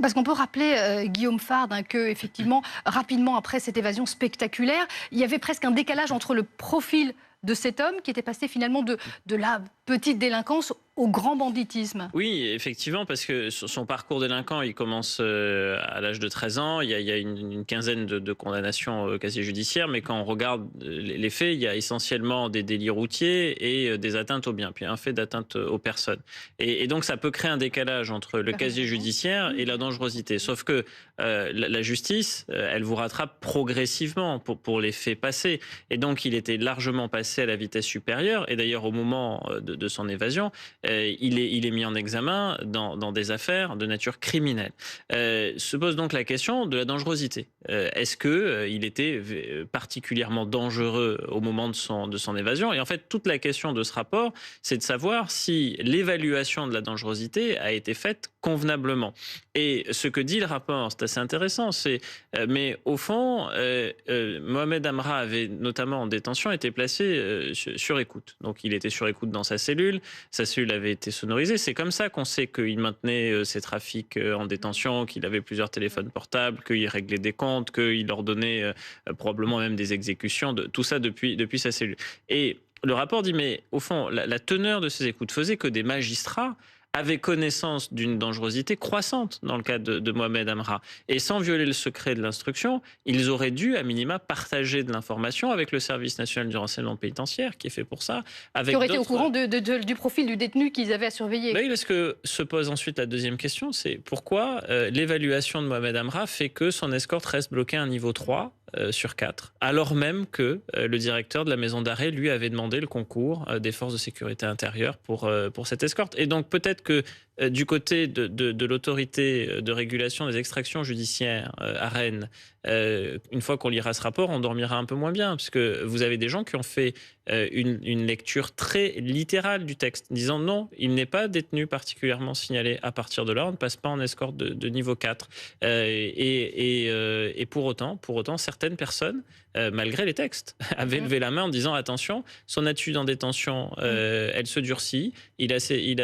Parce qu'on peut rappeler, Guillaume Fard, hein, que effectivement, rapidement après cette évasion spectaculaire, il y avait presque un décalage entre le profil de cet homme qui était passé finalement de la petite délinquance au grand banditisme. Oui, effectivement, parce que son parcours délinquant, il commence à l'âge de 13 ans. Il y a une quinzaine de condamnations au casier judiciaire, mais quand on regarde les faits, il y a essentiellement des délits routiers et des atteintes aux biens, puis un fait d'atteinte aux personnes. Et donc, ça peut créer un décalage entre le casier judiciaire et la dangerosité. Sauf que la justice, elle vous rattrape progressivement pour les faits passés. Et donc, il était largement passé à la vitesse supérieure. Et d'ailleurs, au moment de son évasion, il est mis en examen dans des affaires de nature criminelle. Se pose donc la question de la dangerosité. Est-ce que il était particulièrement dangereux au moment de son évasion? Et en fait, toute la question de ce rapport, c'est de savoir si l'évaluation de la dangerosité a été faite convenablement. Et ce que dit le rapport, c'est assez intéressant, mais au fond, Mohamed Amra avait notamment en détention été placé sur écoute. Donc il était sur écoute dans sa cellule avait été sonorisée. C'est comme ça qu'on sait qu'il maintenait ses trafics en détention, qu'il avait plusieurs téléphones portables, qu'il réglait des comptes, qu'il ordonnait probablement même des exécutions, tout ça depuis sa cellule. Et le rapport dit, mais au fond, la teneur de ces écoutes faisait que des magistrats avaient connaissance d'une dangerosité croissante dans le cas de Mohamed Amra. Et sans violer le secret de l'instruction, ils auraient dû, à minima, partager de l'information avec le service national du renseignement pénitentiaire, qui est fait pour ça. Qui auraient été au courant du profil du détenu qu'ils avaient à surveiller. Oui, parce que se pose ensuite la deuxième question, c'est pourquoi l'évaluation de Mohamed Amra fait que son escorte reste bloquée à un niveau 3 sur 4, alors même que le directeur de la maison d'arrêt, lui, avait demandé le concours des forces de sécurité intérieure pour cette escorte. Et donc peut-être que du côté de l'autorité de régulation des extractions judiciaires à Rennes, une fois qu'on lira ce rapport, on dormira un peu moins bien, parce que vous avez des gens qui ont fait une lecture très littérale du texte, disant non, il n'est pas détenu particulièrement signalé. À partir de là, on ne passe pas en escorte de niveau 4. Et pour autant, certaines personnes, malgré les textes, avaient levé la main en disant attention, son attitude en détention, elle se durcit, il a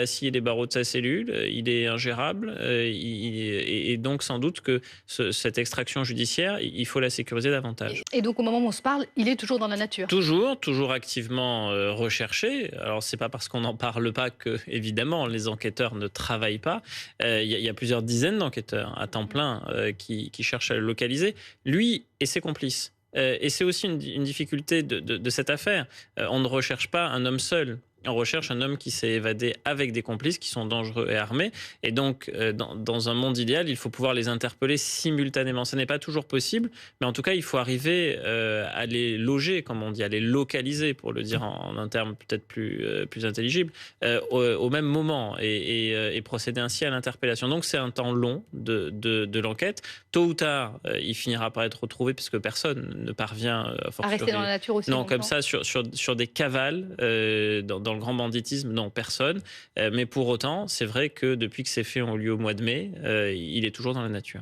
scié les barreaux de sa cellule, il est ingérable, et donc sans doute que cette extraction judiciaire, il faut la sécuriser davantage. Et donc au moment où on se parle, il est toujours dans la nature. Toujours activement recherché. Alors c'est pas parce qu'on n'en parle pas que, évidemment, les enquêteurs ne travaillent pas. Il y a plusieurs dizaines d'enquêteurs à temps plein qui cherchent à le localiser. Lui et ses complices. Et c'est aussi une difficulté de cette affaire. On ne recherche pas un homme seul. On recherche un homme qui s'est évadé avec des complices qui sont dangereux et armés. Et donc, dans un monde idéal, il faut pouvoir les interpeller simultanément. Ce n'est pas toujours possible, mais en tout cas, il faut arriver à les loger, comme on dit, à les localiser, pour le dire en un terme peut-être plus intelligible, au même moment et procéder ainsi à l'interpellation. Donc, c'est un temps long de l'enquête. Tôt ou tard, il finira par être retrouvé, puisque personne ne parvient à rester dans la nature aussi. Non, comme ça, sur des cavales, dans le grand banditisme, non, personne. Mais pour autant, c'est vrai que depuis que ces faits ont lieu au mois de mai, il est toujours dans la nature.